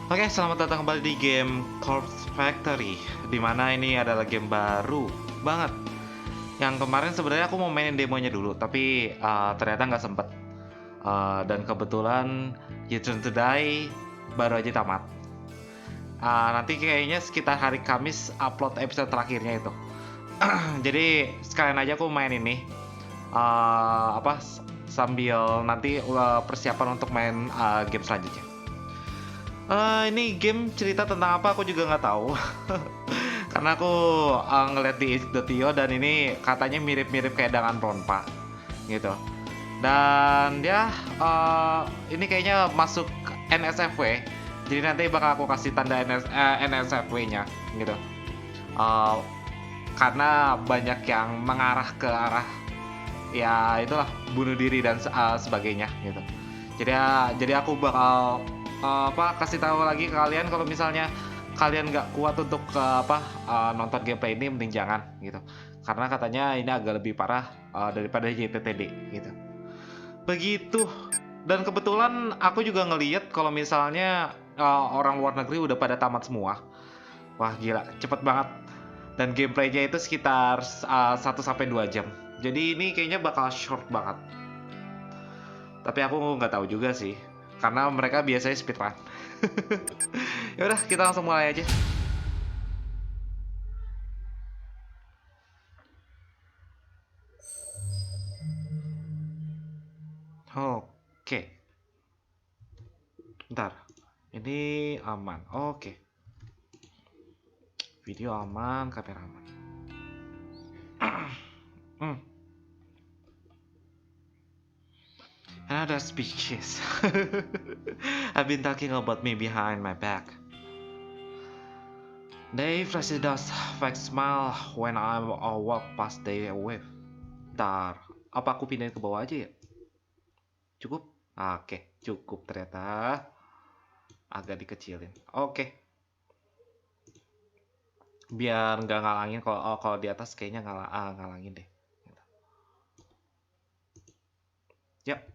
Oke, selamat datang kembali di game Corpse Factory. Dimana ini adalah game baru banget. Yang kemarin sebenarnya aku mau mainin demonya dulu, tapi ternyata nggak sempet. Dan kebetulan You Turn to Die baru aja tamat. Nanti kayaknya sekitar hari Kamis upload episode terakhirnya itu. Jadi sekalian aja aku main ini. Sambil nanti persiapan untuk main game selanjutnya. Ini game cerita tentang apa aku juga nggak tahu. Karena aku ngeliat di itch.io dan ini katanya mirip-mirip kayak Danganronpa gitu. Dan dia ini kayaknya masuk NSFW. Jadi nanti bakal aku kasih tanda NSFW-nya gitu. Uh, karena banyak yang mengarah ke arah ya itulah bunuh diri dan sebagainya gitu. Jadi aku bakal kasih tahu lagi ke kalian kalau misalnya kalian nggak kuat untuk nonton gameplay ini, mending jangan gitu. Karena katanya ini agak lebih parah daripada JTTD gitu. Begitu. Dan kebetulan aku juga ngeliat kalau misalnya orang luar negeri udah pada tamat semua. Wah gila, cepet banget. Dan gameplaynya itu sekitar 1-2 jam. Jadi ini kayaknya bakal short banget. Tapi aku nggak tahu juga sih, karena mereka biasanya speedrun. Ya udah, kita langsung mulai aja. Oke, bentar. Ini aman. Oke. Video aman, kamera aman. Hmm. Another speeches. I've been talking about me behind my back. They flash does fake smile when I walk past they wave. Bentar, apa aku pindahin ke bawah aja ya? Cukup? Oke, cukup ternyata. Agak dikecilin. Oke. Biar nggak ngalangin kalau di atas kayaknya ngalangin deh. Yap.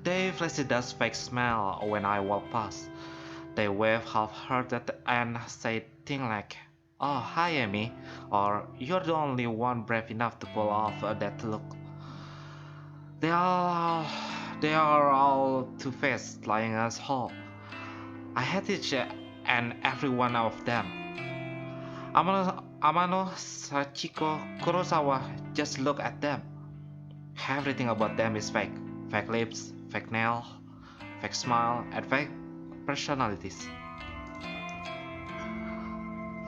They flash does fake smile when I walk past. They wave half-hearted and say things like, "Oh, hi, Amy," or "You're the only one brave enough to pull off that look." They are, they are all two-faced, lying as whole. I hate each and every one of them. Amano, Sachiko, Kurosawa, just look at them. Everything about them is fake. Fake lips, fake nail, fake smile, and fake personalities.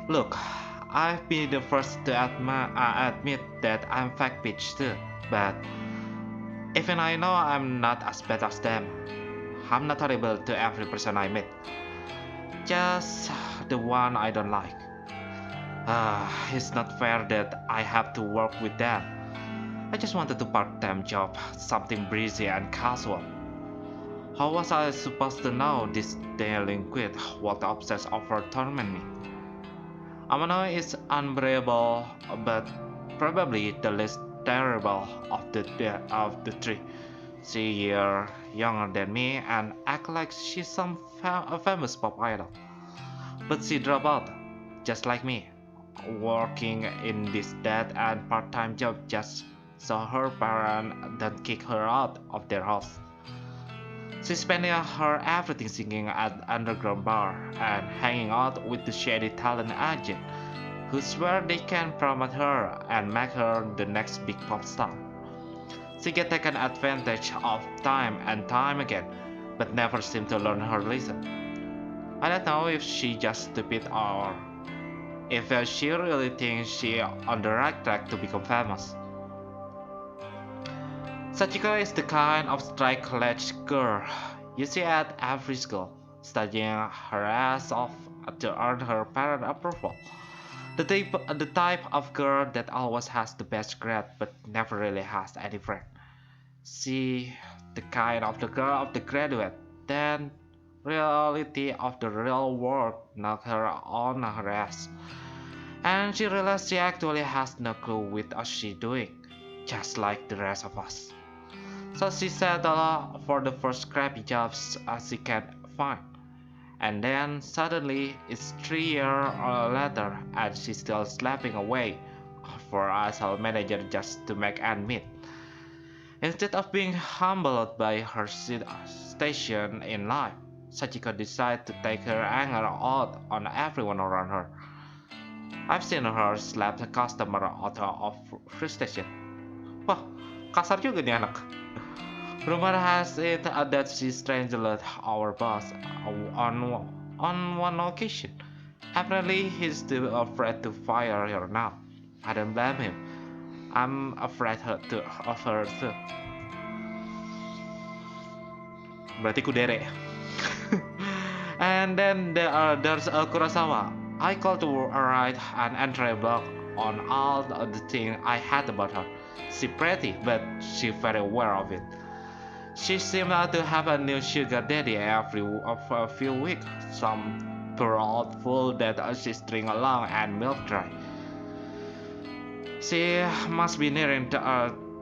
Look, I've been the first to admit that I'm fake bitch too, but even I know I'm not as bad as them. I'm not horrible to every person I meet. Just the one I don't like. It's not fair that I have to work with them. I just wanted a part-time job, something breezy and casual. How was I supposed to know this delinquent would obsess over torment me? Amano is unbearable, but probably the least terrible of the three. She's a year younger than me and act like she's some a famous pop idol. But she dropped out, just like me, working in this dead and part-time job just so her parents don't kick her out of their house. She spent her everything singing at underground bar and hanging out with the shady talent agent who swear they can promote her and make her the next big pop star. She gets taken advantage of time and time again, but never seems to learn her lesson. I don't know if she just stupid or if she really thinks she on the right track to become famous. Sachiko is the kind of strike-ledge girl you see at every school, studying her ass off to earn her parent approval. The type of girl that always has the best grade but never really has any friend. She, the kind of the girl of the graduate, then reality of the real world knock her on her ass. And she realized she actually has no clue what she's doing, just like the rest of us. So she settled for the first crappy jobs she can find. And then suddenly it's 3 years later and she's still slapping away for us all manager just to make ends meet. Instead of being humbled by her station in life, Sachiko decided to take her anger out on everyone around her. I've seen her slap a customer out of frustration. Wah, kasar juga nih anak. Rumor has it that she strangled our boss on one occasion. Apparently, he's too afraid to fire her now. I don't blame him. I'm afraid of her too. Berarti kudere. And then there's Kurosawa. I called to write an entry blog on all the things I had about her. She's pretty, but she's very aware of it. She seemed to have a new sugar daddy every of a few weeks. Some poor old fool that she string along and milk dry. She must be nearing 30.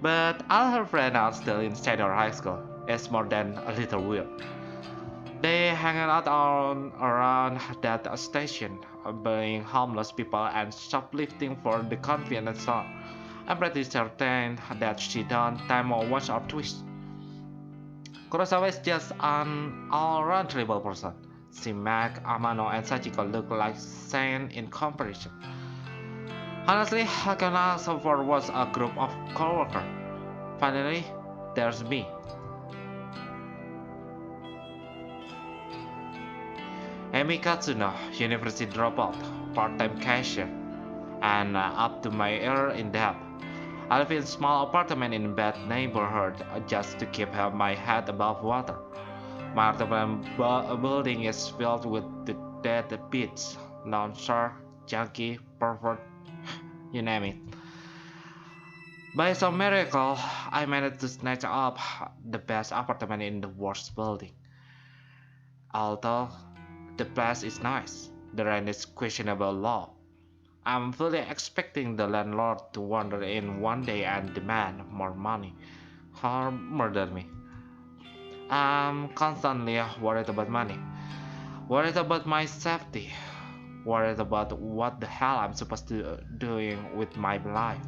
But all her friends are still in senior high school. It's more than a little weird. They hang out around that station, buying homeless people and shoplifting for the convenience store. I'm pretty certain that she don't time or watch or twist. Kurosawa is just an all-around terrible person. She make Amano and Sachiko look like saints in comparison. Honestly, I can ask for was a group of coworkers. Finally, there's me. Amy Katsuno, university dropout, part-time cashier, and up to my ear in debt. I live in a small apartment in a bad neighborhood just to keep my head above water. My apartment building is filled with the dead beats, non-star, junkie, pervert, you name it. By some miracle, I managed to snatch up the best apartment in the worst building. Although the place is nice, the rent is questionable low. I'm fully expecting the landlord to wander in one day and demand more money or murder me. I'm constantly worried about money, worried about my safety, worried about what the hell I'm supposed to doing with my life.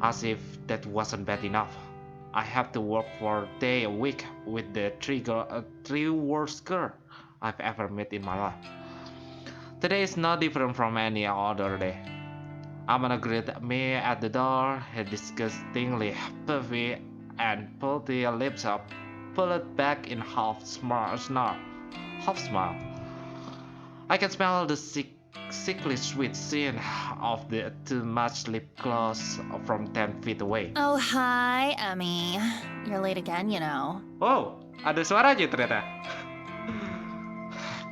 As if that wasn't bad enough, I have to work for a day a week with the three worst girl I've ever met in my life. Today is no different from any other day. Amanda greeted me at the door, her disgustingly puffy and pulled the lips up, pulled back in half snarl, half smile. I can smell the sickly sweet scent of the too much lip gloss from 10 feet away. Oh, hi, Emmy. You're late again, you know. Oh, ada suaranya ternyata.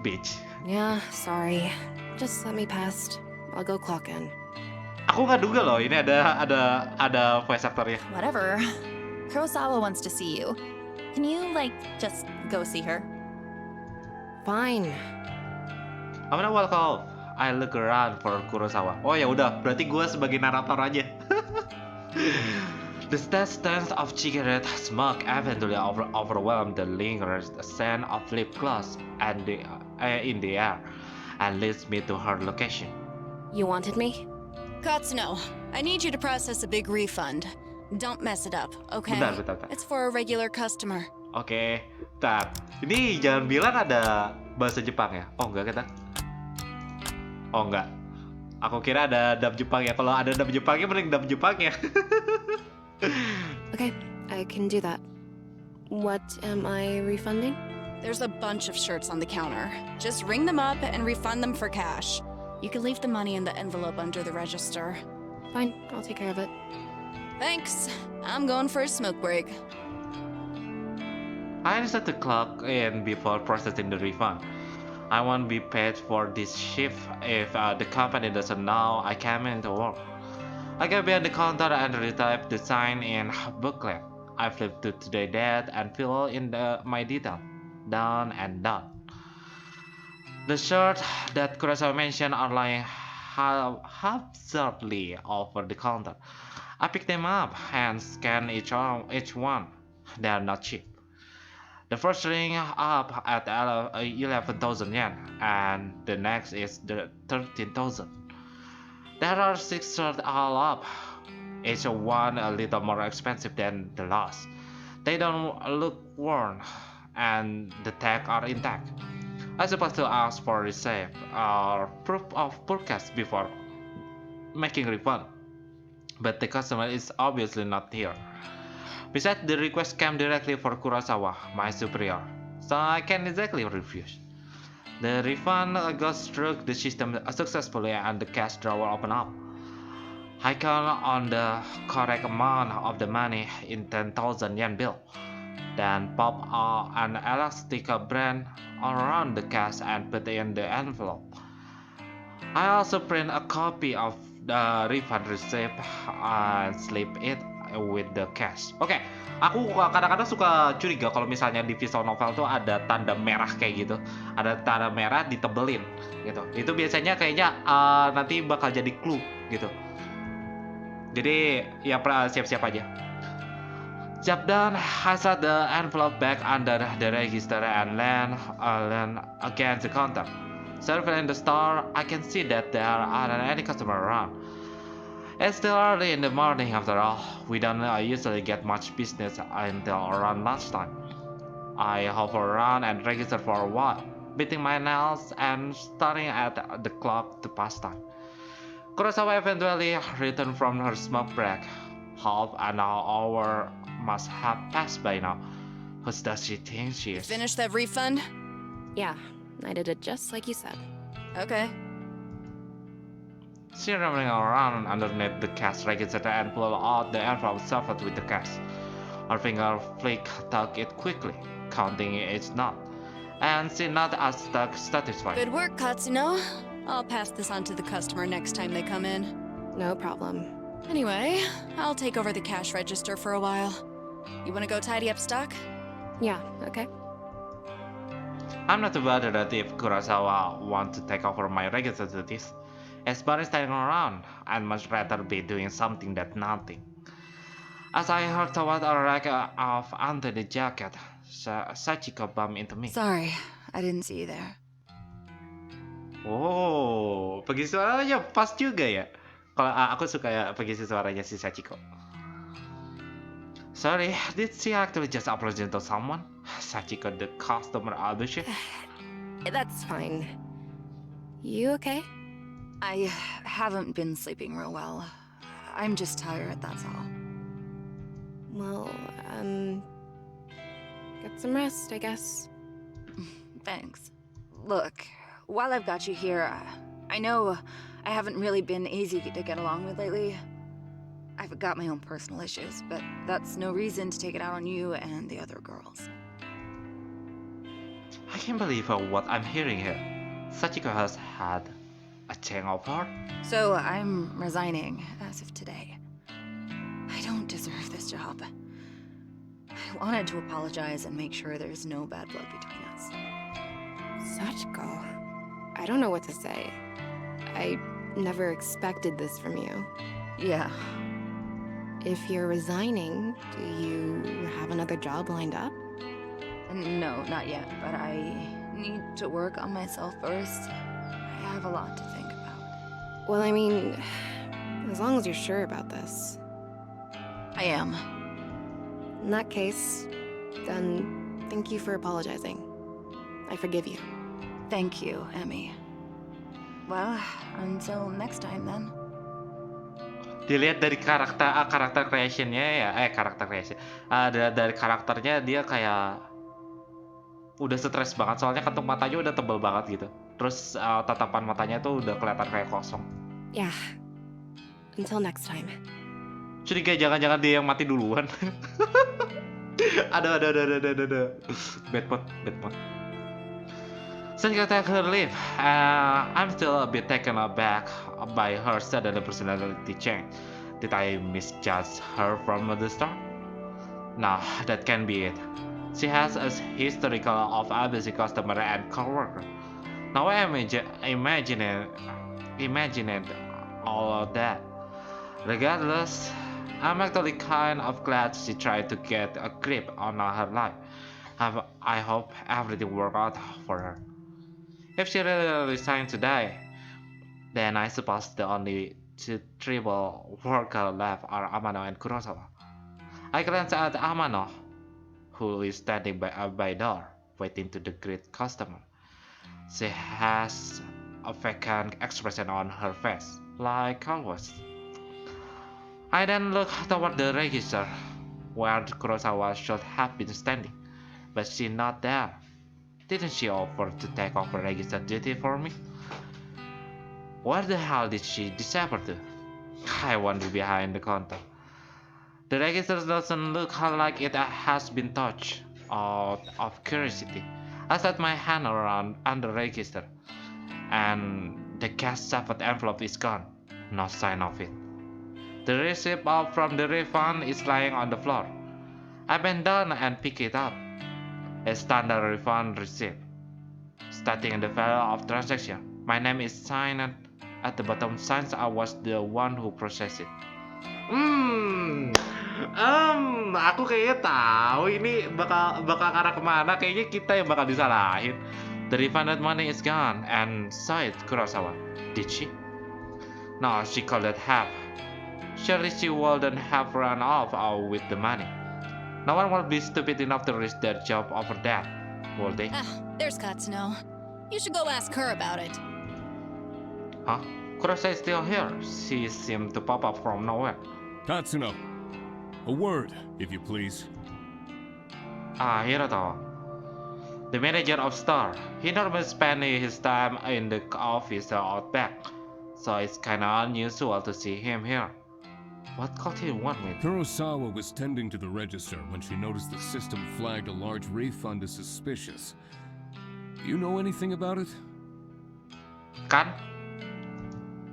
Bitch. Yeah, sorry. Just let me past. I'll go clock in. Aku nggak duga loh, ini ada voice actornya. Whatever. Kurosawa wants to see you. Can you, just go see her? Fine. I'm gonna walk off. I look around for Kurosawa. Oh ya udah, berarti gue sebagai narator aja. The stench of cigarette smoke eventually overwhelmed the lingering scent of lip gloss and in the air, and leads me to her location. You wanted me? Katsuno, I need you to process a big refund. Don't mess it up, okay? Bentar. It's for a regular customer. Oke, bentar. Ini jangan bilang ada bahasa Jepang ya? Oh enggak kita? Oh enggak. Aku kira ada dub Jepang ya. Kalau ada dub Jepangnya mending dub Jepangnya. Okay, I can do that. What am I refunding? There's a bunch of shirts on the counter. Just ring them up and refund them for cash. You can leave the money in the envelope under the register. Fine, I'll take care of it. Thanks. I'm going for a smoke break. I decided to clock in before processing the refund. I won't be paid for this shift if the company doesn't know I came into work. I go behind the counter and retype the sign-in booklet. I flip to today's date and fill in my detail. Done and done. The shirts that Kurosawa mentioned are lying absurdly over the counter. I pick them up and scan each one. They are not cheap. The first ring up at 11,000 yen, and the next is the 13,000. There are 6 shirts all up, each one a little more expensive than the last. They don't look worn, and the tags are intact. I supposed to ask for receipt or proof of purchase before making refund, but the customer is obviously not here. Besides, the request came directly for Kurosawa, my superior, so I can't exactly refuse. The refund goes through the system successfully and the cash drawer open up. I count on the correct amount of the money in 10,000 yen bill, then pop an elastic band around the cash and put it in the envelope. I also print a copy of the refund receipt and slip it with the cash. Oke, aku kadang-kadang suka curiga kalau misalnya di visual novel tuh ada tanda merah kayak gitu, ada tanda merah ditebelin gitu. Itu biasanya kayaknya nanti bakal jadi clue gitu. Jadi ya siap-siap aja. Job done, I set the envelope back under the register and lean against the counter. Surfing in the store, I can see that there aren't any customer around. It's still early in the morning after all. We don't usually get much business until around lunchtime. I hover around and register for a while, beating my nails and staring at the clock to pass time. Kurosawa eventually returned from her smoke break. Half an hour must have passed by now. Who does she think she is? Finish that refund? Yeah, I did it just like you said. Okay. She running around underneath the cash register and pulled out the envelope stuffed with the cash. Her finger tugged it quickly, counting each knot, and she nodded as satisfied. Good work, Katsuno. I'll pass this on to the customer next time they come in. No problem. Anyway, I'll take over the cash register for a while. You wanna go tidy up stock? Yeah, okay. I'm not too bothered if Kurosawa wants to take over my register duties. As far as standing around, I'd much rather be doing something than nothing. As I heard toward a rack of under the jacket, Sachiko bumped into me. Sorry, I didn't see you there. Oh, pengisi suaranya pas juga ya. Kalau aku suka ya pengisi suaranya si Sachiko. Sorry, did she actually just apologize to someone? Sachiko, the customer abuser? That's fine. You okay? I haven't been sleeping real well. I'm just tired, that's all. Well, get some rest, I guess. Thanks. Look, while I've got you here, I know I haven't really been easy to get along with lately. I've got my own personal issues, but that's no reason to take it out on you and the other girls. I can't believe what I'm hearing here. Sachiko has had a change of heart? So I'm resigning as of today. I don't deserve this job. I wanted to apologize and make sure there's no bad blood between us. Sachiko, I don't know what to say. I never expected this from you. Yeah. If you're resigning, do you have another job lined up? No, not yet, but I need to work on myself first. I have a lot to think about. Well, I mean, as long as you're sure about this. I am. In that case, then thank you for apologizing. I forgive you. Thank you, Emmy. Well, until next time then. Dilihat dari karakter creationnya ya, karakter creation. Dari karakternya dia kayak udah stres banget soalnya ketuk matanya udah tebel banget gitu. Terus tatapan matanya tuh udah kelihatan kayak kosong. Yeah. Until next time. Curiga jangan-jangan dia yang mati duluan. Aduh. Bad mood. Since I take her leave, I'm still a bit taken aback by her sudden personality change. Did I misjudge her from the start? No, that can't be it. She has a historical of abusing customer and coworker. Now I imagined all of that. Regardless, I'm actually kind of glad she tried to get a grip on her life. I hope everything worked out for her. If she really resigned today, then I suppose the only two tribal workers left are Amano and Kurosawa. I glance at Amano, who is standing by door, waiting to greet customer. She has a vacant expression on her face, like always. I then look toward the register, where Kurosawa should have been standing, but she's not there. Didn't she offer to take over register duty for me? Where the hell did she disappear to? I wander behind the counter. The register doesn't look like it has been touched. Out of curiosity, I set my hand around on the register, and the cash-stuffed envelope is gone. No sign of it. The receipt from the refund is lying on the floor. I bend down and pick it up. A standard refund receipt, stating the value of transaction. My name is signed at the bottom since I was the one who processed it. Aku kayaknya tahu ini bakal arah kemana. Kayaknya kita yang bakal disalahin. The refunded money is gone, and sighed Kurosawa. Did she? No, she called it half. Surely she wouldn't have run off with the money. No one will be stupid enough to risk their job over that, will they? There's Katsuno. You should go ask her about it. Huh? Kurosawa is still here. She seemed to pop up from nowhere. Katsuno, a word, if you please. Hiroto, the manager of store. He normally spends his time in the office or out back, so it's kinda unusual to see him here. What could he want me? Kurosawa was tending to the register when she noticed the system flagged a large refund as suspicious. Do you know anything about it? Kan?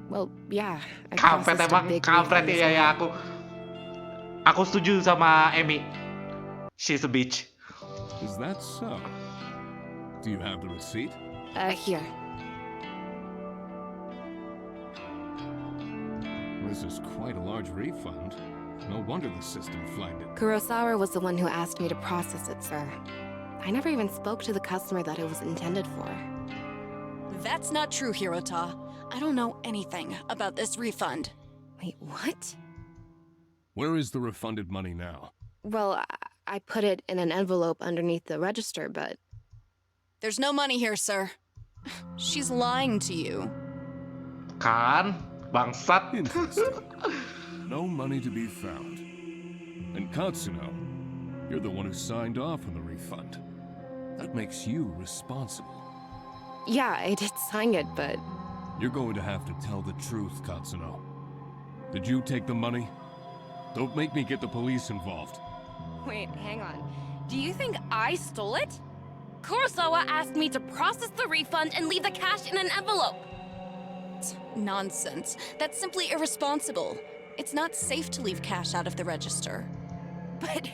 Well, yeah. I Kampret processed a emang, big kampret refund as ya well. aku setuju sama Amy. She's a bitch. Is that so? Do you have the receipt? Here. This is quite a large refund. No wonder the system flagged it. Kurosawa was the one who asked me to process it, sir. I never even spoke to the customer that it was intended for. That's not true, Hirota. I don't know anything about this refund. Wait, what? Where is the refunded money now? Well, I put it in an envelope underneath the register, but... There's no money here, sir. She's lying to you. Kan? Bangsat. Interesting. No money to be found. And Katsuno, you're the one who signed off on the refund. That makes you responsible. Yeah, I did sign it, but... You're going to have to tell the truth, Katsuno. Did you take the money? Don't make me get the police involved. Wait, hang on. Do you think I stole it? Kurosawa asked me to process the refund and leave the cash in an envelope. Nonsense. That's simply irresponsible. It's not safe to leave cash out of the register. But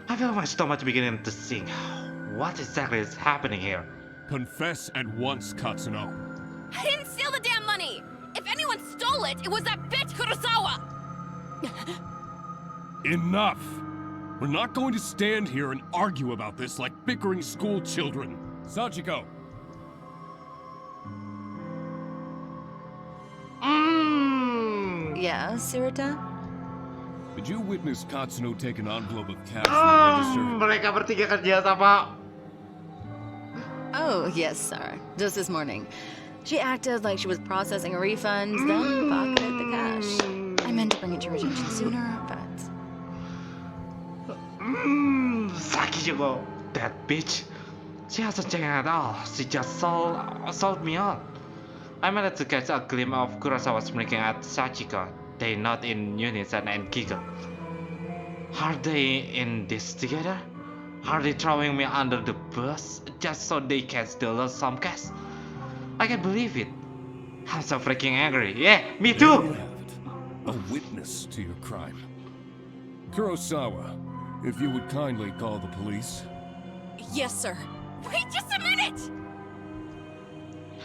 I feel my stomach beginning to sink. What exactly is happening here? Confess at once, Katsuno. I didn't steal the damn money! If anyone stole it, it was that bitch Kurosawa! Enough! We're not going to stand here and argue about this like bickering school children. Sachiko! Yeah, Sirita? Did you witness Katsuno take an envelope of cash from the register? Mereka bertiga kerja sama. Oh, yes, sir. Just this morning. She acted like she was processing a refund, then pocketed the cash. I meant to bring it to your attention sooner, but... Sakijiko, that bitch. She hasn't changed at all. She just sold me out. I managed to catch a glimpse of Kurosawa smirking at Sachiko. They nod in unison and giggle. Are they in this together? Are they throwing me under the bus just so they can steal some cash? I can't believe it. I'm so freaking angry. Yeah, me There you too. have it. A witness to your crime. Kurosawa, if you would kindly call the police. Yes, sir. Wait just a minute!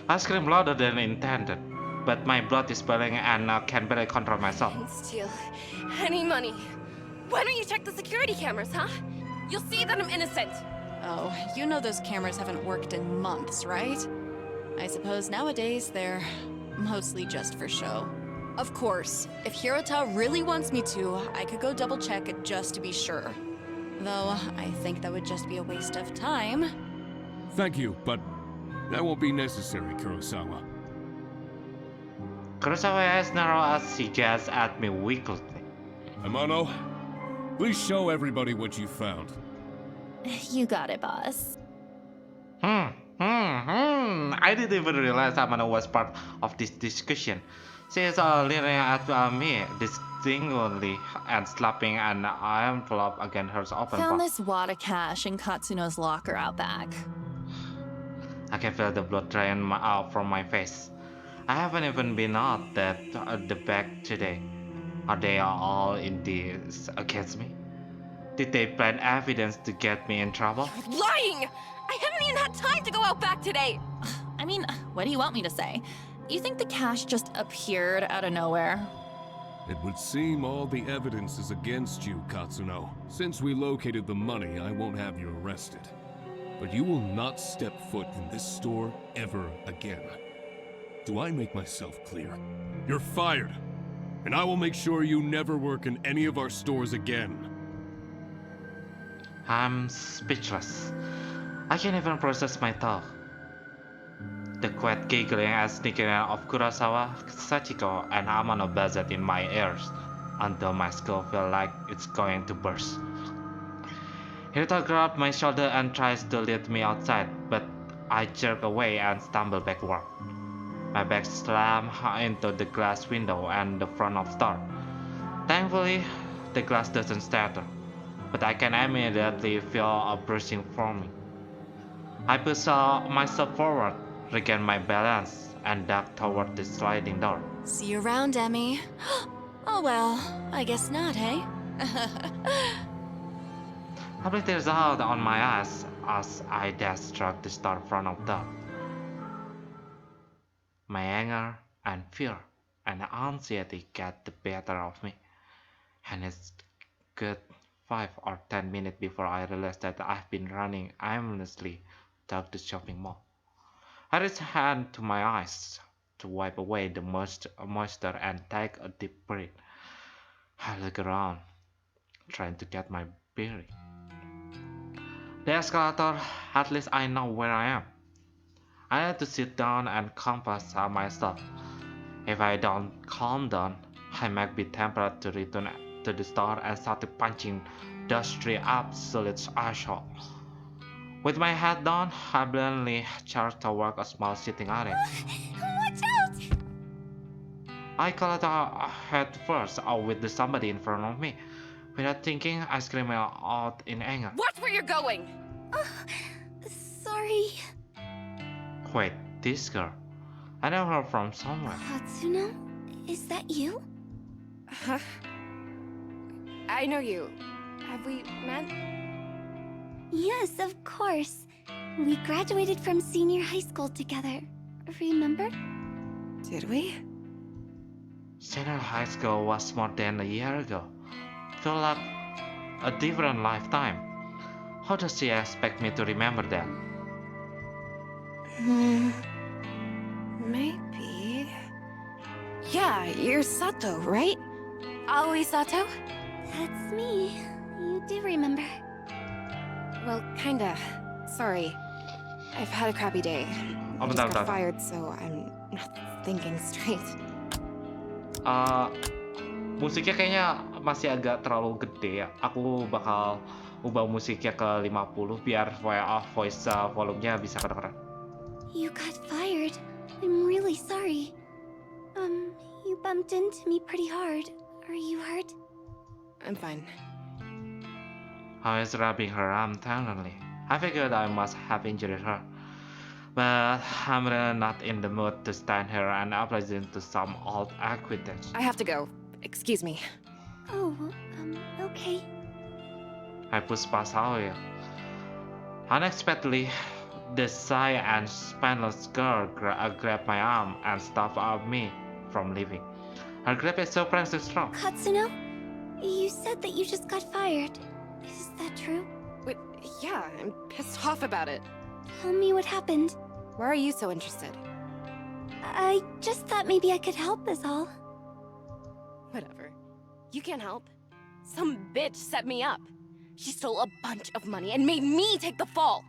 I screamed louder than intended, but my blood is boiling and I can barely control myself. Don't steal any money. Why don't you check the security cameras, huh? You'll see that I'm innocent. Oh, you know those cameras haven't worked in months, right? I suppose nowadays they're mostly just for show. Of course, if Hirota really wants me to, I could go double check it just to be sure. Though, I think that would just be a waste of time. Thank you, but that won't be necessary, Kurosawa. Kurosawa as narrow as she gazed at me wickedly. Amano, please show everybody what you found. You got it, boss. I didn't even realize Amano was part of this discussion. She is leering at me disdainfully and slapping an envelope against her open Found palm. this wad of cash in Katsuno's locker out back. I can feel the blood drain out from my face. I haven't even been out the back today. Are they all in this against me? Did they plant evidence to get me in trouble? Lying! I haven't even had time to go out back today! I mean, what do you want me to say? You think the cash just appeared out of nowhere? It would seem all the evidence is against you, Katsuno. Since we located the money, I won't have you arrested. But you will not step foot in this store ever again. Do I make myself clear? You're fired! And I will make sure you never work in any of our stores again. I'm speechless. I can't even process my thought. The quiet giggling and sneaking of Kurosawa, Sachiko, and Amano buzzed in my ears until my skull felt like it's going to burst. Hirota grabbed my shoulder and tries to lead me outside, but I jerk away and stumble backward. My back slammed into the glass window and the front of the door. Thankfully, the glass doesn't shatter, but I can immediately feel a bruising forming. I push myself forward, regain my balance, and duck toward the sliding door. See you around, Emmy. Oh well, I guess not, hey? I blew tears out on my eyes as I dash struck the door front of the door. My anger and fear and anxiety get the better of me, and it's good 5 or 10 minutes before I realize that I've been running aimlessly to the shopping mall. I reach a hand to my eyes to wipe away the moisture and take a deep breath. I look around, trying to get my bearing. The escalator, at least I know where I am. I had to sit down and compose myself. If I don't calm down, I might be tempted to return to the store and start punching those three absolute assholes. With my head down, I blindly charged toward a small sitting area. Watch out! I collided head first with somebody in front of me. Without thinking, I screamed out in anger. Watch where you're going! Sorry, Wait, this girl? I know her from somewhere. Katsuno? Is that you? Huh? I know you. Have we met? Yes, of course. We graduated from senior high school together. Remember? Did we? Senior high school was more than a year ago. Feel like a different lifetime. How does she expect me to remember that? Maybe. Yeah, you're Sato, right? Aoi Sato? That's me. You do remember. Well, kinda. Sorry. I've had a crappy day. I just bentar. got fired, so I'm not thinking straight. Musiknya kayaknya masih agak terlalu gede ya. Aku bakal ubah musiknya ke 50 biar voice volumenya bisa kedengeran. You got fired. I'm really sorry. You bumped into me pretty hard. Are you hurt? I'm fine. I was rubbing her arm tenderly. I figured I must have injured her. But I'm really not in the mood to stand here and apologize to some old acquaintance. I have to go. Excuse me. Oh, okay. I pushed past Aoi. Unexpectedly, the shy and Spanish girl grabbed my arm and stopped me from leaving. Her grip is surprisingly strong. Katsuno, you said that you just got fired. Is that true? Wait, yeah, I'm pissed off about it. Tell me what happened. Why are you so interested? I just thought maybe I could help is all. Whatever. You can't help. Some bitch set me up. She stole a bunch of money and made me take the fall.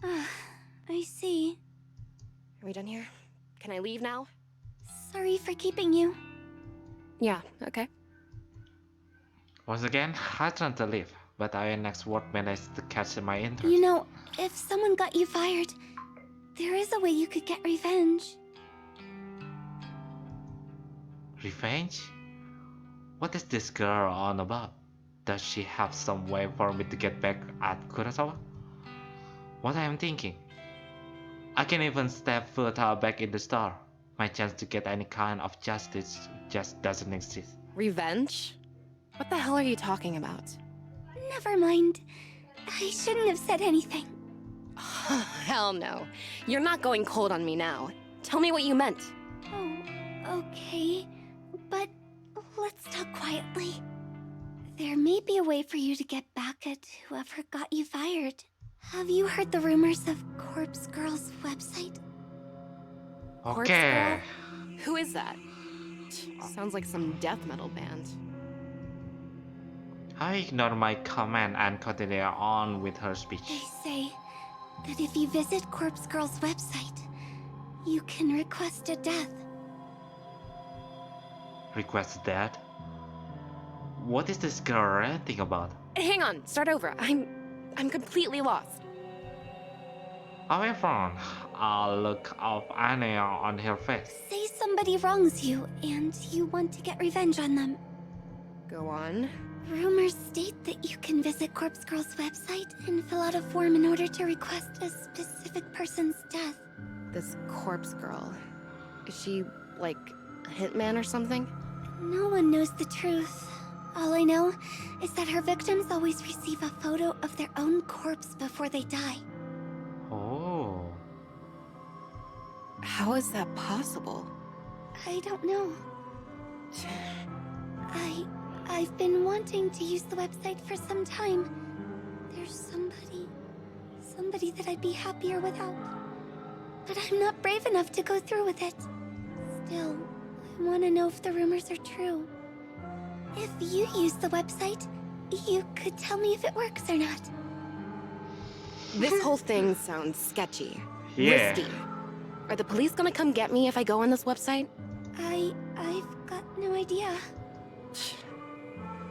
I see. Are we done here? Can I leave now? Sorry for keeping you. Yeah, okay. Once again, I turned to leave, but our next word managed to catch my interest. You know, if someone got you fired, there is a way you could get revenge. Revenge? What is this girl on about? Does she have some way for me to get back at Kurosawa? What I am thinking? I can even step foot back in the store. My chance to get any kind of justice just doesn't exist. Revenge? What the hell are you talking about? Never mind. I shouldn't have said anything. Hell no. You're not going cold on me now. Tell me what you meant. Oh, okay. But let's talk quietly. There may be a way for you to get back at whoever got you fired. Have you heard the rumors of Corpse Girl's website? Corpse Okay. Girl? Who is that? Sounds like some death metal band. I ignored my comment and continued on with her speech. They say that if you visit Corpse Girl's website, you can request a death. Request that? What is this girl ranting about? Hang on, start over. I'm completely lost. Away from a look of anger on her face. Say somebody wrongs you and you want to get revenge on them. Go on. Rumors state that you can visit Corpse Girl's website and fill out a form in order to request a specific person's death. This corpse girl. Is she, like, a hitman or something? No one knows the truth. All I know is that her victims always receive a photo of their own corpse before they die. Oh. How is that possible? I don't know. I've been wanting to use the website for some time. There's somebody that I'd be happier without. But I'm not brave enough to go through with it. Still, I want to know if the rumors are true. If you use the website, you could tell me if it works or not. This whole thing sounds sketchy. Yeah. Risky. Are the police gonna come get me if I go on this website? I've got no idea.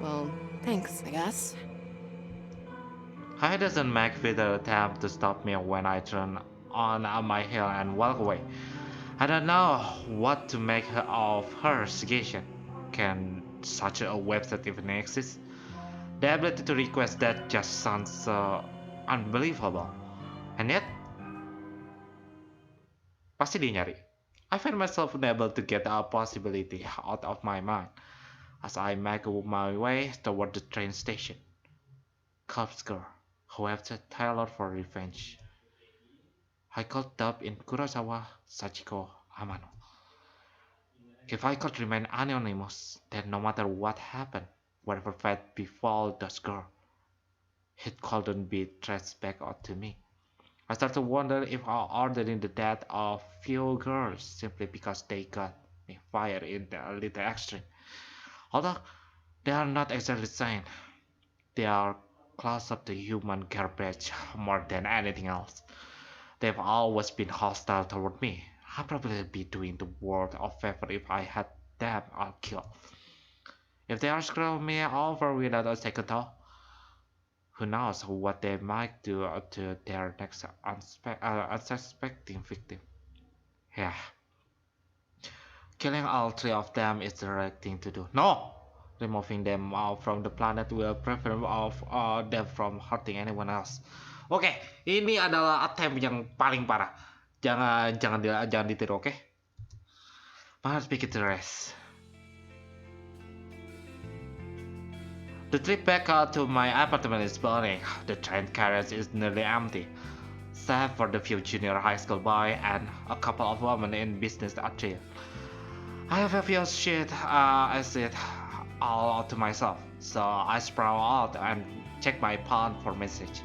Well, thanks, I guess. He doesn't make further attempt to stop me when I turn on my heel and walk away. I don't know what to make of her suggestion. Can such a website even exist? The ability to request that just sounds unbelievable. And yet, pasti dia nyari. I find myself unable to get a possibility out of my mind as I make my way toward the train station. Corpse Girl, who have tailored for revenge. I called up in Kurosawa Sachiko Amano. If I could remain anonymous, then no matter what happened, whatever fate befall those girls, it couldn't be traced back to me. I started to wonder if I ordering the death of few girls simply because they got me fired in a little extreme. Although they are not exactly sane, they are class of the human garbage more than anything else. They've always been hostile toward me. I'd probably be doing the world a favor if I had them all killed. If they are screwing me over without a second thought, who knows what they might do to their next unsuspecting victim. Yeah. Killing all three of them is the right thing to do. No! Removing them from the planet will prevent them from hurting anyone else. Oke, ini adalah attempt yang paling parah. Jangan ditiru, oke? Let's begin the rest. The trip back to my apartment is burning. The train carriage is nearly empty. save for the few junior high school boys and a couple of women in business attire. I have a few shit I said all to myself, so I sprawl out and check my phone for message.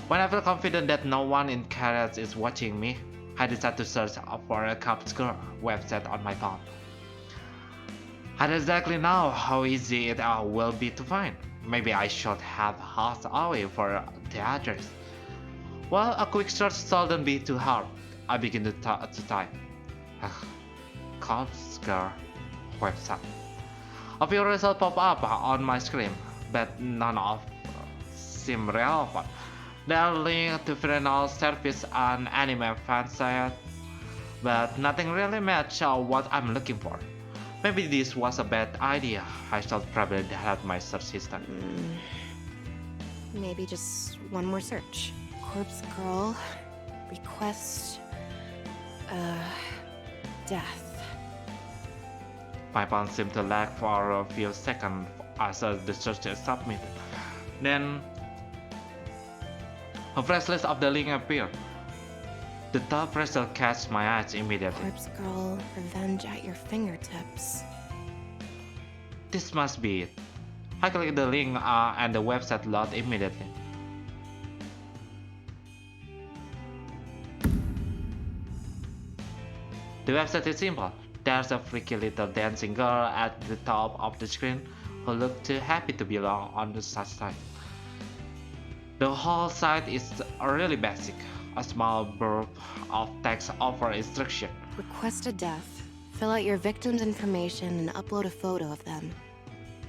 When I feel confident that no one in carriage is watching me, I decide to search for a Cubs Girl website on my phone. I don't exactly know how easy it will be to find. Maybe I should have asked away for the address. Well, a quick search shouldn't be too hard. I begin to type. Cubs Girl website. A few results pop up on my screen, but none of seem relevant. They are linked to viral service and anime fan site, but nothing really matches what I'm looking for. Maybe this was a bad idea. I should probably delete my search history. Maybe just one more search. Corpse girl, request, death. My phone seemed to lag for a few seconds as the search is submitted. Then a fresh list of the link appeared. The top result catch my eyes immediately. Corpse girl, revenge at your fingertips. This must be it. I click the link and the website loaded immediately. The website is simple. There's a freaky little dancing girl at the top of the screen who looks too happy to belong on the such site. The whole site is really basic. A small blurb of text offer instruction. Request a death. Fill out your victim's information and upload a photo of them.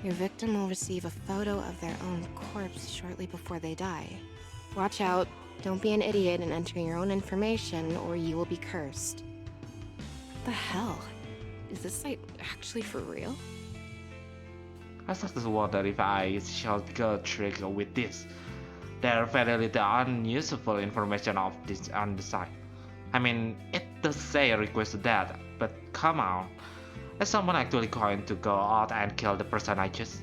Your victim will receive a photo of their own corpse shortly before they die. Watch out. Don't be an idiot and enter your own information or you will be cursed. What the hell? Is this site actually for real? I started to wonder if I should go trick with this. There are very little unuseful information of this on the site. I mean, it does say request death, but come on. Is someone actually going to go out and kill the person I chose?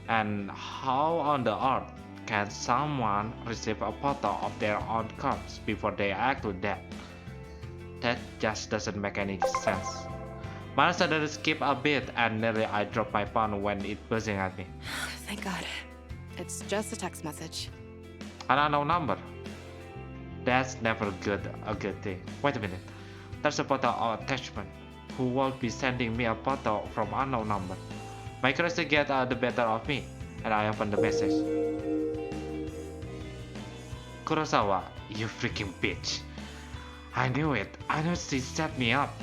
And how on the earth can someone receive a photo of their own corpse before they are actually dead? That just doesn't make any sense. My suddenly skipped a bit and nearly I dropped my phone when it buzzing at me. Thank God. It's just a text message. An unknown number. That's never a good thing. Wait a minute. There's a photo or attachment. Who will be sending me a photo from unknown number? My curiosity get the better of me, and I open the message. Kurosawa, you freaking bitch. I knew it. I knew she set me up.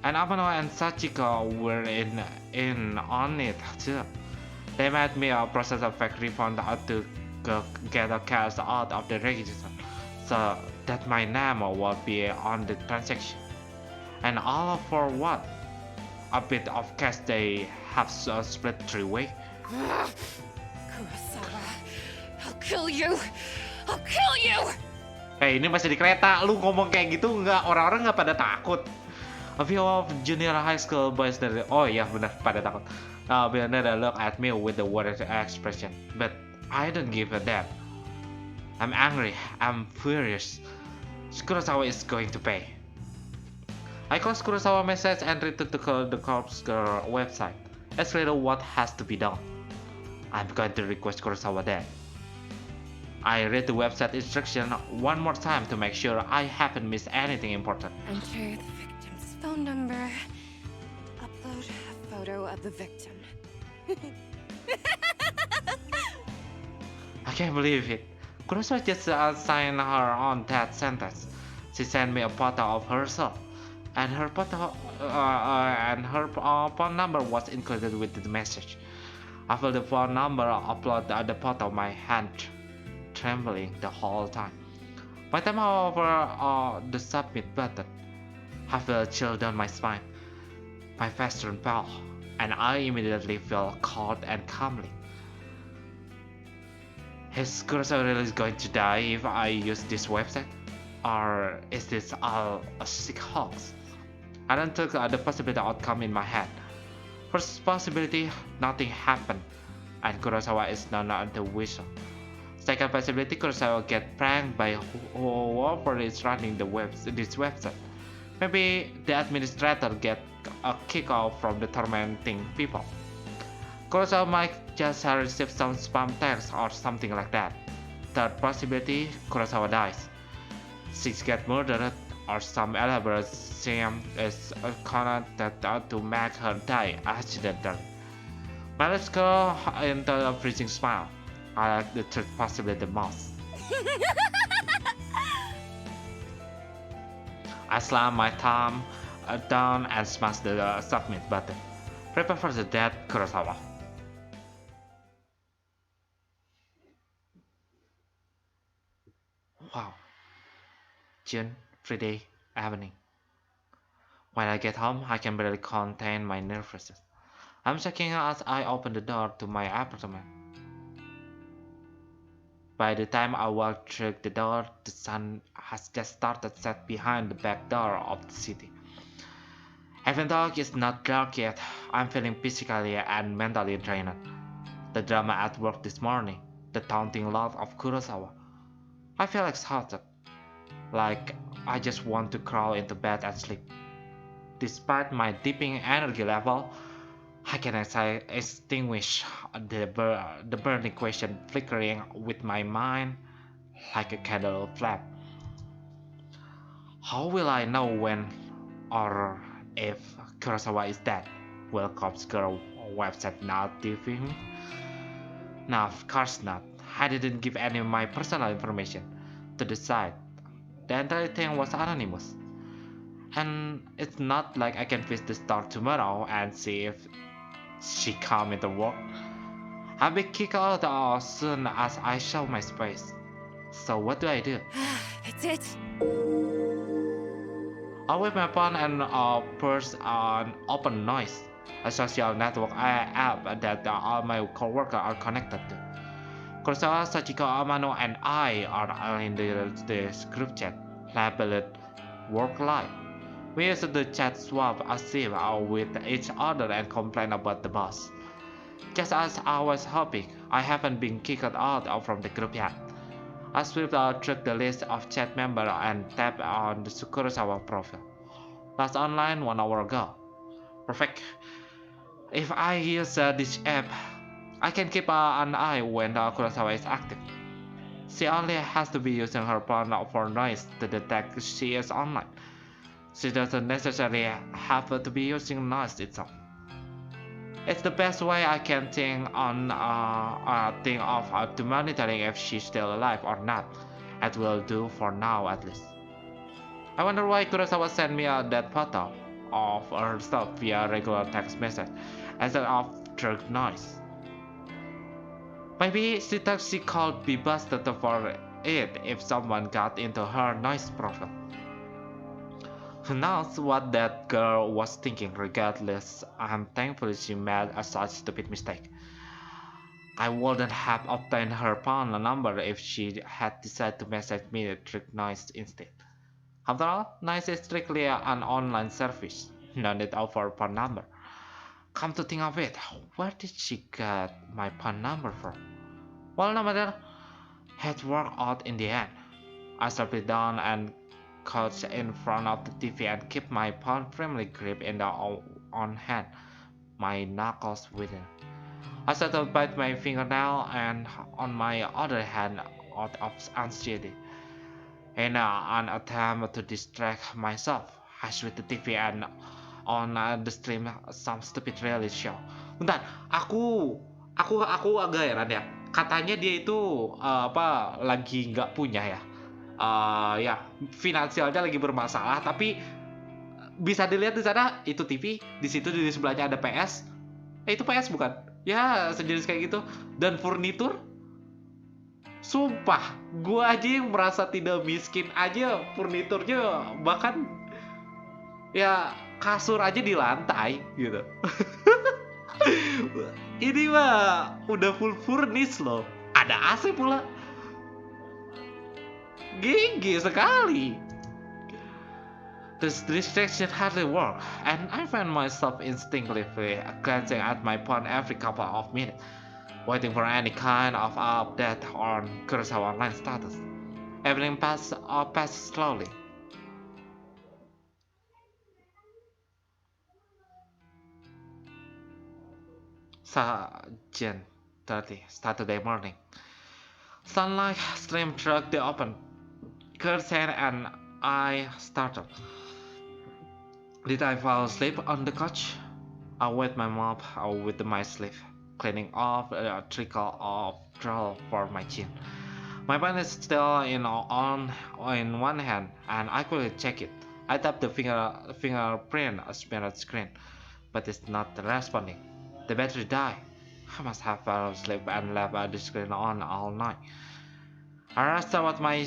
And Amano and Sachiko were in on it too. They made me process a fake refund to get a cash out of the register, so that my name will be on the transaction. And all for what? A bit of cash they have split 3-way. Kurosawa, I'll kill you! I'll kill you! Ini masih di kereta, lu ngomong kayak gitu nggak, orang-orang nggak pada takut. A few of junior high school boys dari, oh iya benar, pada takut. Benar look at me with the worried expression, but I don't give a damn. I'm angry, I'm furious. Kurosawa is going to pay. I close Kurosawa message and return to the Corpse Girl website. It's clear what has to be done. I'm going to request Kurosawa dead. I read the website instruction one more time to make sure I haven't missed anything important. Enter the victim's phone number. Upload a photo of the victim. I can't believe it. Kurosawa just signed her on that sentence. She sent me a photo of herself, and her phone number was included with the message. After the phone number, upload the photo, my hand trembling the whole time. By the time I over the submit button, I feel a chill down my spine. My face turned pale, and I immediately feel cold and calmly. Is Kurosawa really going to die if I use this website? Or is this all a sick hoax? I don't took the possibility outcome in my head. First possibility, nothing happened, and Kurosawa is not the whistle. Second possibility, Kurosawa get pranked by whoever is running this website. Maybe the administrator get a kick out from the tormenting people. Kurosawa might just have received some spam text or something like that. Third possibility, Kurosawa dies. She gets murdered or some elaborate scheme is connected to make her die accidentally. But let's go into a freezing smile. I like the third possibility the most. I slam my thumb down and smash the submit button. Prepare for the dead Kurosawa. Wow. June, Friday, evening. When I get home, I can barely contain my nervousness. I'm shaking as I open the door to my apartment. By the time I walk through the door, the sun has just started to set behind the back door of the city. Even though it's not dark yet, I'm feeling physically and mentally drained. The drama at work this morning, the taunting laugh of Kurosawa. I feel exhausted, like I just want to crawl into bed and sleep. Despite my dipping energy level, I can extinguish the burning question flickering with my mind like a candle flame. How will I know when or if Kurosawa is dead? Will Cops Girl website not TV me? No, of course not. I didn't give any of my personal information to the site. The entire thing was anonymous. And it's not like I can visit the store tomorrow and see if she come into work. I'll be kicked out as soon as I show my space. So what do I do? That's it. I whip my phone and purse on open noise, a social network app that all my coworkers are connected to. Kurosawa, Sachiko, Amano, and I are in this group chat, labeled Work Life. We use the chat swap as if with each other and complain about the boss. Just as I was hoping, I haven't been kicked out from the group yet. I sweep through the list of chat members and tap on the Kurosawa profile. Last online 1 hour ago. Perfect. If I use this app, I can keep an eye when Kurosawa is active. She only has to be using her phone for noise to detect she is online. She doesn't necessarily have to be using noise itself. It's the best way I can think of to monitoring if she's still alive or not. It will do for now at least. I wonder why Kurosawa sent me that photo of herself via regular text message instead of through noise. Maybe she thought she could be busted for it if someone got into her noise profile. Who knows what that girl was thinking? Regardless, I'm thankful she made such stupid mistake. I wouldn't have obtained her phone number if she had decided to message me through noise instead. After all, noise is strictly an online service. No need of her phone number. Come to think of it, where did she get my phone number from? Well, no matter, it worked out in the end. I sat it down and couch in front of the TV and keep my phone firmly gripped in the on hand, my knuckles within. I started to bite my fingernail and on my other hand out of anxiety. In an attempt to distract myself, I switched the TV and on the stream some stupid reality show. Bentar, aku agak heran ya. Katanya dia itu lagi nggak punya ya. Ya finansialnya lagi bermasalah, tapi bisa dilihat di sana itu TV, di situ di sebelahnya ada PS. Itu PS bukan? Ya sejenis kayak gitu. Dan furnitur. Sumpah, gua aja yang merasa tidak miskin aja furniturnya, bahkan ya kasur aja di lantai gitu. Ini mah udah full furnish loh. Ada AC pula. Gigi sekali. The distraction hardly worked, and I found myself instinctively glancing at my phone every couple of minutes. waiting for any kind of update on Kurosawa online status. Everything passes slowly. Jan 30, Saturday morning. Sunlight streamed through the open curtain and I startled. Did I fall asleep on the couch? I wet my mouth with my sleeve, cleaning off a trickle of drool for my chin. My pen is still in one hand, and I couldn't check it. I tapped the fingerprint smeared screen, but it's not responding. The battery died. I must have fell asleep and left the screen on all night. I restarted my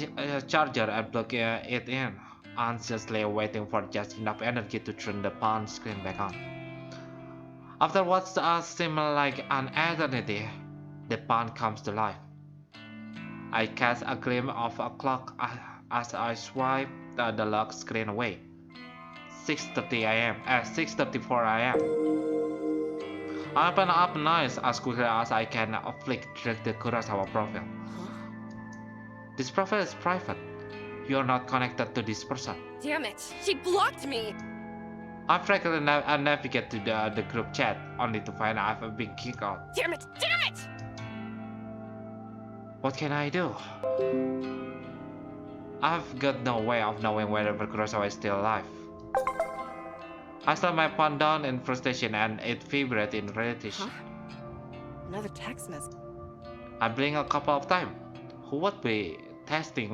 charger and plugged it in, anxiously waiting for just enough energy to turn the pawn screen back on. After what seemed like an eternity, the pawn comes to life. I catch a glimpse of a clock as I swipe the lock screen away. 6:30 a.m. at 6:34 a.m. I open up noise as quickly as I can flick through the Kurosawa profile. This profile is private. You are not connected to this person. Damn it! She blocked me! I frequently navigate to the group chat, only to find I've been kicked out. Damn it! Damn it! What can I do? I've got no way of knowing whether Kurosawa is still alive. I slammed my phone down in frustration and it vibrated in irritation. Another text message. I blinked a couple of times. Who would be texting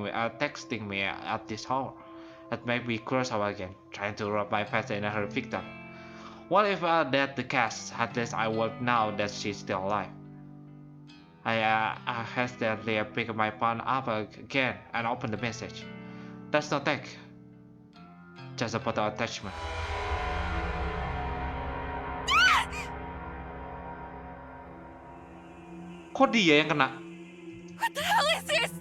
me at this hour? It may be Kurosawa again, trying to rub my face in her victim. What if that's the case? At least I would know that she's still alive. I hesitantly picked my phone up again and opened the message. There's no text, just a photo attachment. Kok dia yang kena? What the hell is this?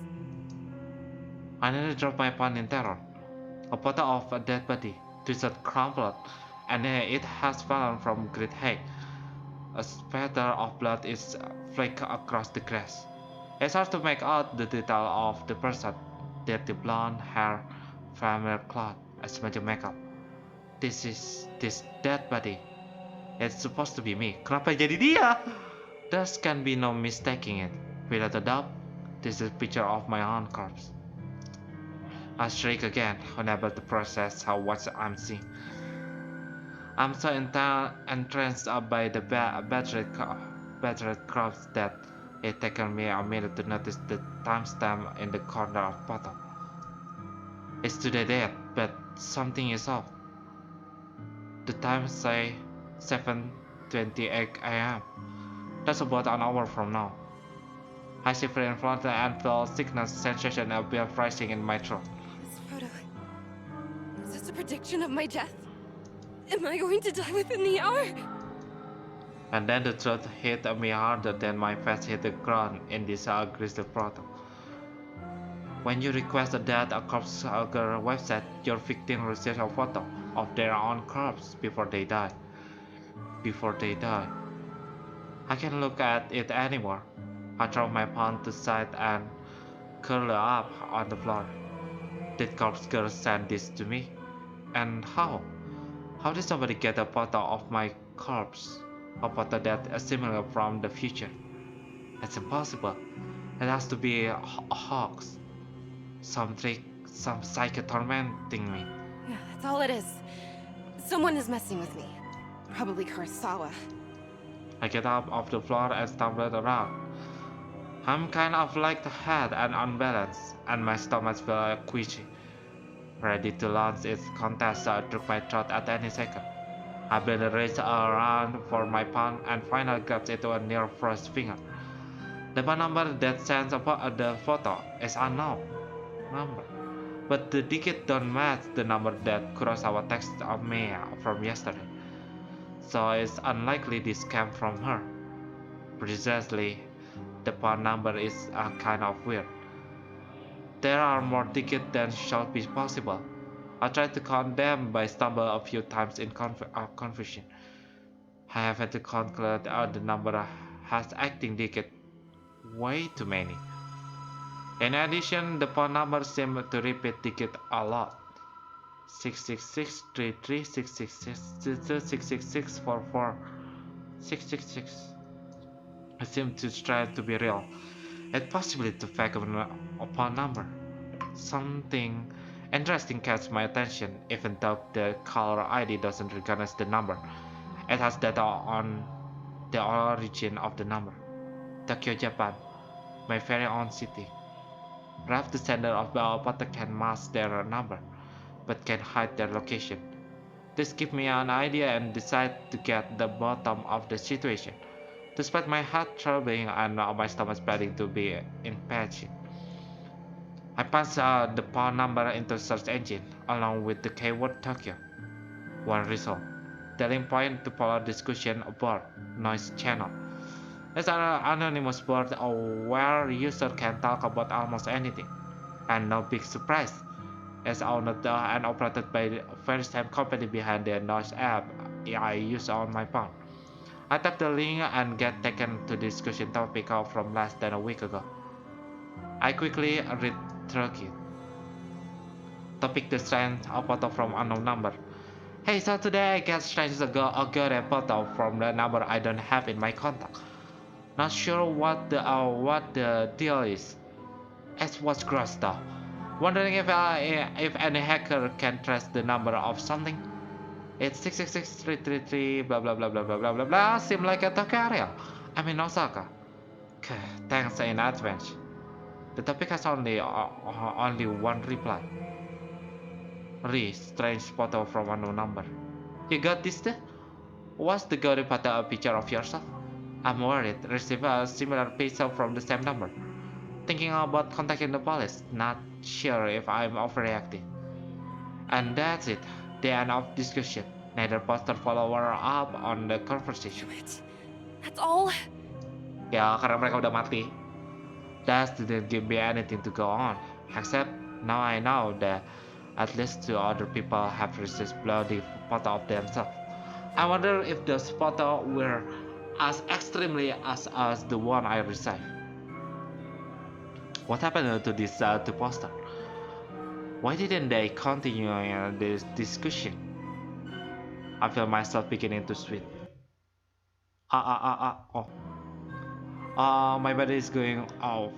I nearly dropped my phone in terror. A photo of a dead body, twisted, crumpled, and it has fallen from great height. A spatter of blood is flaked across the grass. It's hard to make out the detail of the person. Dirty blonde hair, familiar cloth, a smudge of makeup. This dead body. It's supposed to be me. Kenapa jadi dia? There can be no mistaking it. Without a doubt, this is a picture of my own corpse. I shriek again, unable to process what I'm seeing. I'm so entranced by the battered corpse that it taken me a minute to notice the timestamp in the corner of the photo. It's today dead, but something is off. The time say 7:28 a.m. That's about an hour from now. I shiver in front and feel sickness sensation of blood rising in my throat. This photo. Is this a prediction of my death? Am I going to die within the hour? And then the truth hit me harder than my face hit the ground in this grisly photo. When you request that a corpse hugger website, your victim receives a photo of their own corpse before they die. I can't look at it anymore. I throw my phone to the side and curl up on the floor. Did corpse girl send this to me? And how? How did somebody get a photo of my corpse? A photo that is similar from the future? It's impossible. It has to be a hoax. Some trick, some psycho tormenting me. Yeah, that's all it is. Someone is messing with me. Probably Kurosawa. I get up off the floor and stumble around. I'm kind of like the head and unbalanced, and my stomach feels queasy, ready to launch its contents through my throat at any second. I barely reach around for my palm and finally grabs it to a near first finger. The phone number that sends the photo is unknown number, but the digits don't match the number that Kurosawa texted me from yesterday. So it's unlikely this came from her. Precisely, the phone number is kind of weird. There are more digits than should be possible. I tried to count them but stumbled a few times in confusion. I haven't concluded the number has acting digit way too many. In addition, the phone number seemed to repeat digit a lot. 66633 666 666. It seemed to try to be real. It possibly to fake a phone number. Something interesting catches my attention, even though the caller ID doesn't recognize the number. It has data on the origin of the number. Tokyo, Japan, my very own city. Perhaps the sender of the Potaro can mask their number, but can hide their location. This gives me an idea and decide to get the bottom of the situation. Despite my heart throbbing and my stomach spreading to be impatient, I punched the phone number into search engine along with the keyword Tokyo. One result. Telling point to follow discussion aboard noise channel. It's an anonymous board where user can talk about almost anything. And no big surprise, it's owned and operated by the very same company behind the noise app I use on my phone. I tap the link and get taken to the discussion topic from less than a week ago. I quickly read through it. Topic the strange a photo from unknown number. Hey, so today I get strange a photo from the number I don't have in my contact. Not sure what the deal is. It was gross though. Wondering if any hacker can trace the number of something. It's 666333 blah blah blah blah blah blah blah blah. Seem like a Tokyo area. I'm in Osaka. Thanks in advance. The topic has only one reply. Strange photo from unknown number. You got this too? Was the gory photo a picture of yourself? I'm worried. Receive a similar picture from the same number. Thinking about contacting the police. Not sure if I'm overreacting. And that's it. The end of discussion. Neither poster follower up on the conversation. That's all? Ya, karena mereka udah mati. That didn't give me anything to go on. Except now I know that at least two other people have received bloody photo of themselves. I wonder if those photos were as extremely as the one I received. What happened to this two poster? Why didn't they continue this discussion? I feel myself beginning to sweat. Oh. My body is going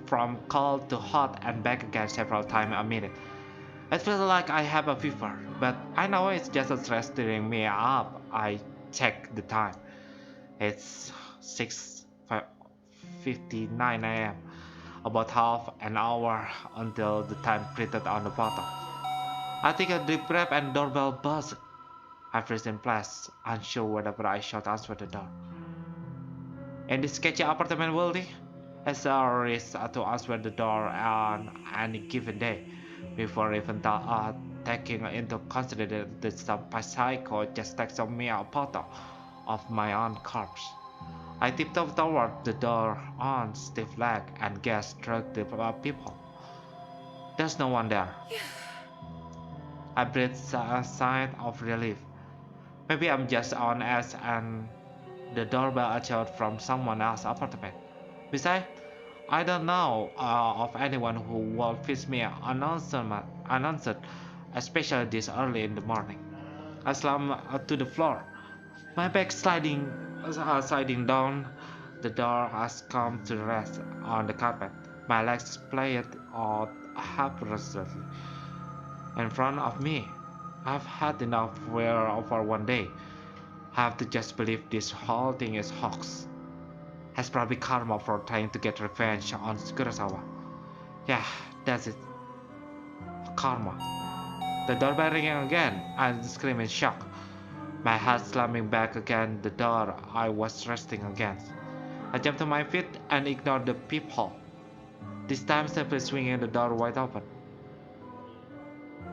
from cold to hot and back again several times a minute. It feels like I have a fever, but I know it's just a stress stirring me up. I check the time. It's 6:59 a.m. About half an hour until the time printed on the bottle. I take a deep breath and doorbell buzzes. I freeze in place, unsure whether I should answer the door. In this sketchy apartment building, it's a risk to answer the door on any given day, before even taking into consideration that some psycho just takes me a photo of my own corpse. I tiptoe toward the door on stiff leg and gaze through the people. There's no one there. I breathe a sigh of relief. Maybe I'm just on edge and the doorbell echoed from someone else's apartment. Besides, I don't know of anyone who will fix me announced, especially this early in the morning. I slam to the floor. My back sliding down. The door has come to rest on the carpet. My legs splayed out helplessly in front of me. I've had enough for one day. Have to just believe this whole thing is hoax. Has probably karma for trying to get revenge on Kurosawa. Yeah, that's it. Karma. The doorbell ringing again. I scream in shock. My heart slamming back against the door I was resting against. I jump to my feet and ignore the peephole. This time simply swinging the door wide open.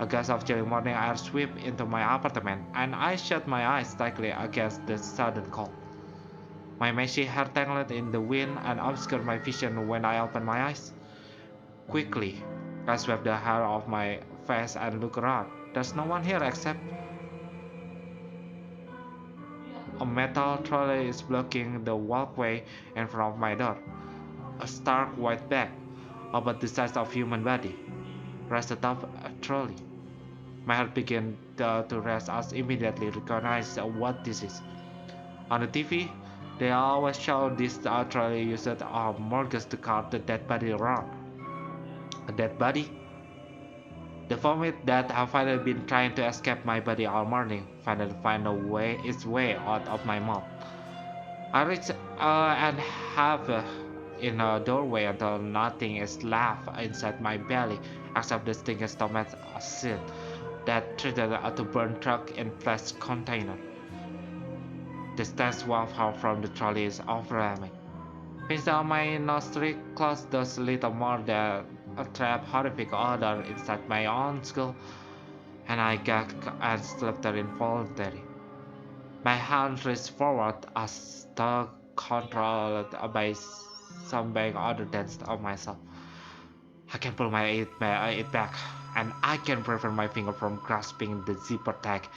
A gust of chilly morning air swept into my apartment, and I shut my eyes tightly against the sudden cold. My messy hair tangled in the wind and obscured my vision when I opened my eyes. Quickly, I swept the hair off my face and looked around. There's no one here except a metal trolley is blocking the walkway in front of my door. a stark white bag, about the size of human body, rested atop a trolley. My heart began to race as immediately recognized what this is. On the TV, they always show this trolley used mortgage to cart the dead body around. A dead body? The vomit that have finally been trying to escape my body all morning finally find its way out of my mouth. I reach and have in a doorway until nothing is left inside my belly except the stinking stomach acid that treated to burn truck in plastic container. The stench wafted out from the trolley is overwhelming. Pinch down my nostril closed those little more than a trap horrific odor inside my own skull, and I gagged and slipped involuntarily. My hand reached forward as though controlled by something other than of myself. I can pull it back, and I can prevent my finger from grasping the zipper tag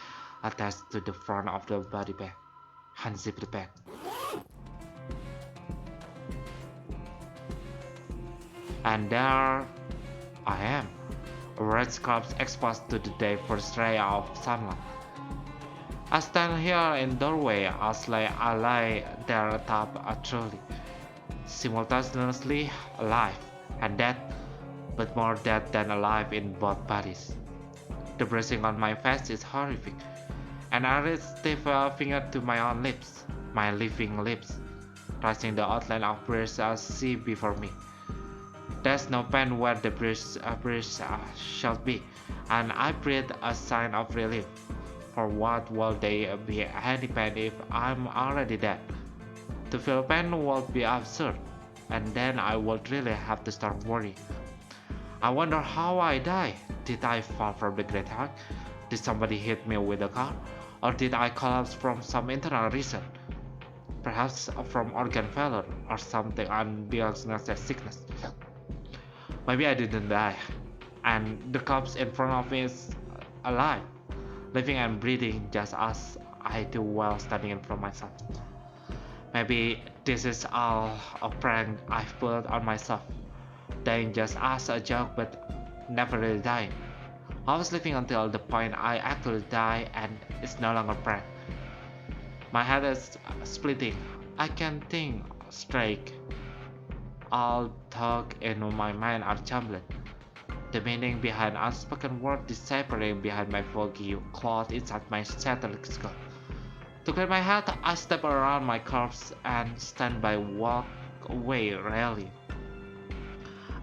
attached to the front of the body bag. Unzip the bag. And there I am, a red corpse exposed to the day first ray of sunlight. I stand here in the doorway as I lie there atop a trolley, simultaneously alive and dead, but more dead than alive in both bodies. The bruising on my face is horrific, and I reach stiff finger to my own lips, my living lips, tracing the outline of bridge I see before me. There's no pain where the bridge should be, and I breathe a sign of relief. For what will there be any pain if I'm already dead? To feel pain would be absurd, and then I would really have to start worrying. I wonder how I died. Did I fall from the great height? Did somebody hit me with a car? Or did I collapse from some internal reason? Perhaps from organ failure or something undiagnosed sickness. Maybe I didn't die, and the corpse in front of me is alive, living and breathing just as I do while standing in front of myself. Maybe this is all a prank I've put on myself, dying just as a joke but never really dying. I was living until the point I actually die and it's no longer prank. My head is splitting. I can't think straight. All talk in my mind are jumbled. The meaning behind unspoken words disappearing behind my foggy cloth inside my shattered skull. To clear my head, I step around my corpse and stand by walk away rarely.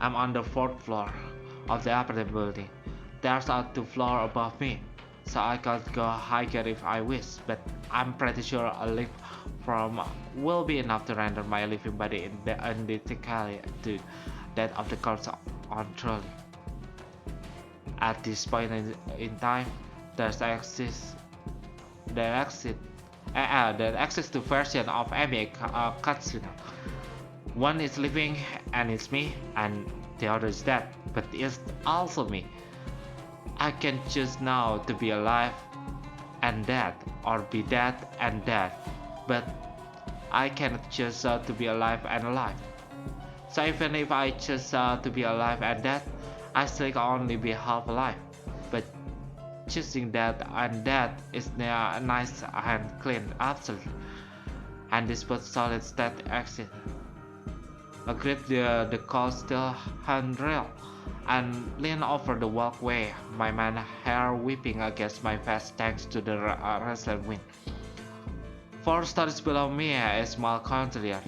I'm on the fourth floor of the apartment building. There's a two floor above me, so I could go higher if I wish, but I'm pretty sure a lift from will be enough to render my living body identical to that of the corpse on trolley. At this point in time, there's access, there exist, there exists two versions of any Katsuna. One is living and it's me, and the other is dead, but it's also me. I can choose now to be alive and dead, or be dead and dead, but I cannot choose to be alive and alive. So even if I choose to be alive and dead, I still can only be half alive. But choosing dead and dead is nice and clean, absolutely. And this but solid state exit. I grip the coastal handrail and lean over the walkway, my man hair whipping against my face thanks to the restless wind. 4 stories below me is small courtyard,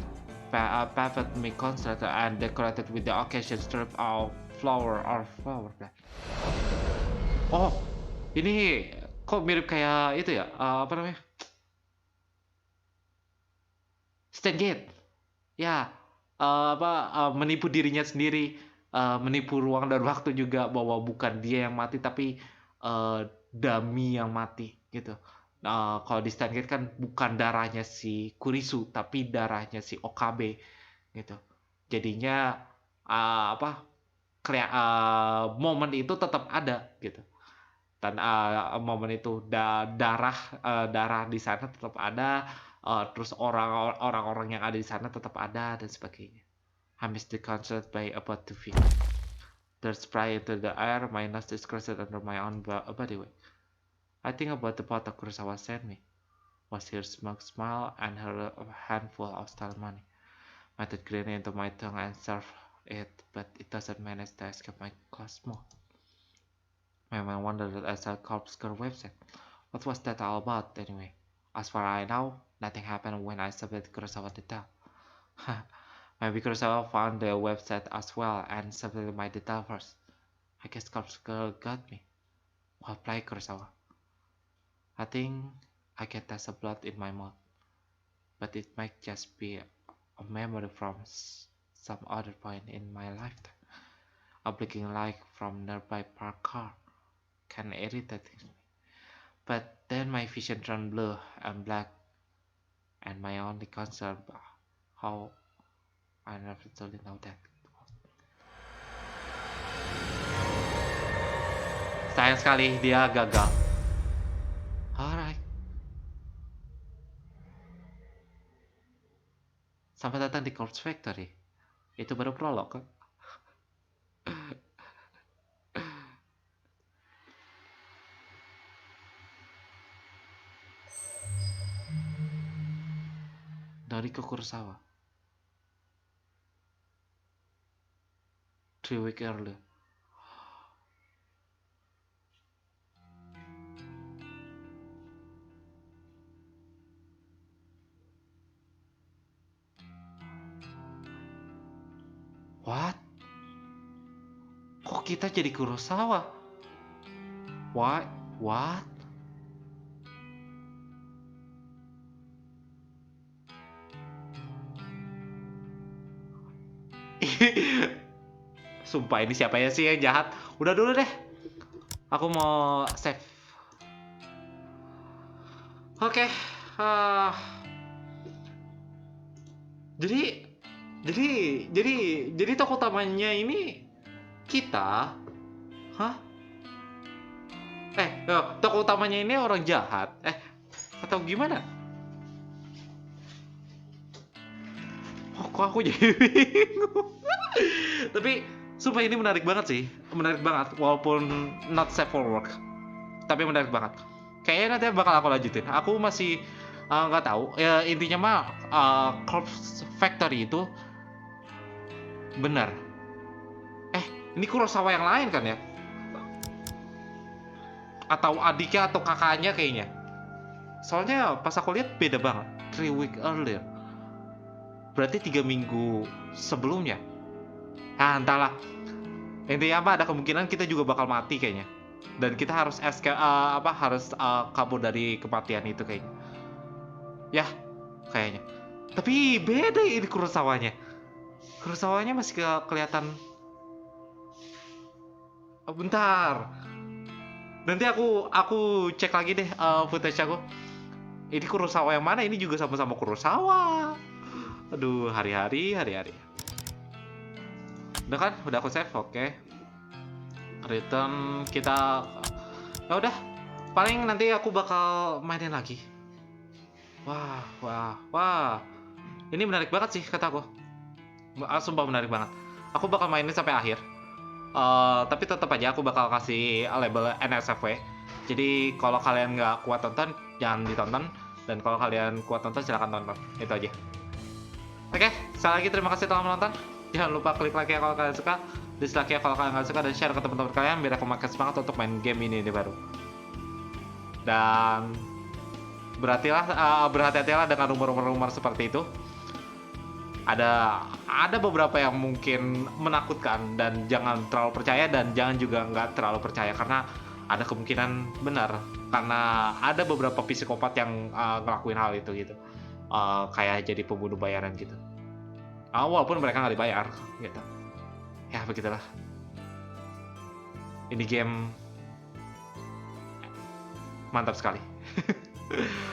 paved constructed and decorated with the occasional strip of flower plant. Oh, ini kok mirip kayak itu ya? Apa namanya? Stand gate. Ya, menipu dirinya sendiri, menipu ruang dan waktu juga bahwa bukan dia yang mati tapi dummy yang mati gitu. Kalau di Stand Gate kan bukan darahnya si Kurisu tapi darahnya si Okabe gitu. Jadinya momen itu tetap ada gitu. Dan momen itu darah di sana tetap ada, terus orang-orang yang ada di sana tetap ada dan sebagainya. I missed the concert by about 2 feet. There's spray into the air, my nose is crushed under my own body weight. I think about the photo Kurosawa sent me. Was her smug smile and her handful of stolen money. Method grin into my tongue and serve it, but it doesn't manage to escape my cosmo. My mind wandered as a corpse girl website. What was that all about, anyway? As far as I know, nothing happened when I submitted Kurosawa detail. Maybe Kurosawa found the website as well and submitted my detail first. I guess corpse girl got me. Well played, Kurosawa. I think I can taste the blood in my mouth, but it might just be a memory from some other point in my lifetime. A blinking light from nearby parked car can irritate me, but then my vision turned blue and black, and my only concern how I never truly know that. Sayang sekali dia gagal. Alright. Sampai datang di Corpse Factory. Itu baru prolog kan? Noriko Kurosawa. 3 weeks earlier. What? Kok kita jadi Kurosawa? Why? What? Sumpah ini siapa ya sih yang jahat? Udah dulu deh. Aku mau save. Oke. Jadi tokoh utamanya ini kita. Hah? Tokoh utamanya ini orang jahat. Atau gimana? Oh, kok aku jadi bingung. Tapi sumpah ini menarik banget sih. Menarik banget walaupun not safe for work. Tapi menarik banget. Kayaknya nanti bakal aku lanjutin. Aku masih nggak tahu. Ya intinya mah Corpse Factory itu benar. Ini Kurosawa yang lain kan ya? Atau adiknya atau kakaknya kayaknya. Soalnya pas aku lihat beda banget. 3 weeks earlier. Berarti 3 minggu sebelumnya. Entahlah. Intinya apa, ada kemungkinan kita juga bakal mati kayaknya. Dan kita harus kabur dari kematian itu kayaknya. Ya, kayaknya. Tapi beda ini Kurosawanya. Kurosawanya masih kelihatan. Bentar. Nanti aku cek lagi deh footage aku. Ini Kurosawa yang mana? Ini juga sama-sama Kurosawa. Aduh, hari-hari. Udah kan? Udah aku save, oke. Return kita. Ya udah. Paling nanti aku bakal mainin lagi. Wah. Ini menarik banget sih kataku. Sumpah menarik banget. Aku bakal mainin sampai akhir. Tapi tetap aja aku bakal kasih label NSFW. Jadi kalau kalian nggak kuat tonton, jangan ditonton. Dan kalau kalian kuat tonton, silahkan tonton. Itu aja. Oke, sekali lagi terima kasih telah menonton. Jangan lupa klik like ya kalau kalian suka, dislike ya kalau kalian nggak suka, dan share ke teman-teman kalian biar aku makin semangat untuk main game ini baru. Dan berhati-hatilah dengan rumor-rumor seperti itu. Ada beberapa yang mungkin menakutkan, dan jangan terlalu percaya, dan jangan juga nggak terlalu percaya karena ada kemungkinan benar, karena ada beberapa psikopat yang ngelakuin hal itu gitu, kayak jadi pembunuh bayaran gitu, walaupun mereka nggak dibayar gitu. Ya begitulah, ini game mantap sekali.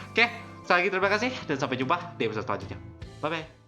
Oke, sekali lagi terima kasih dan sampai jumpa di episode selanjutnya. Bye bye.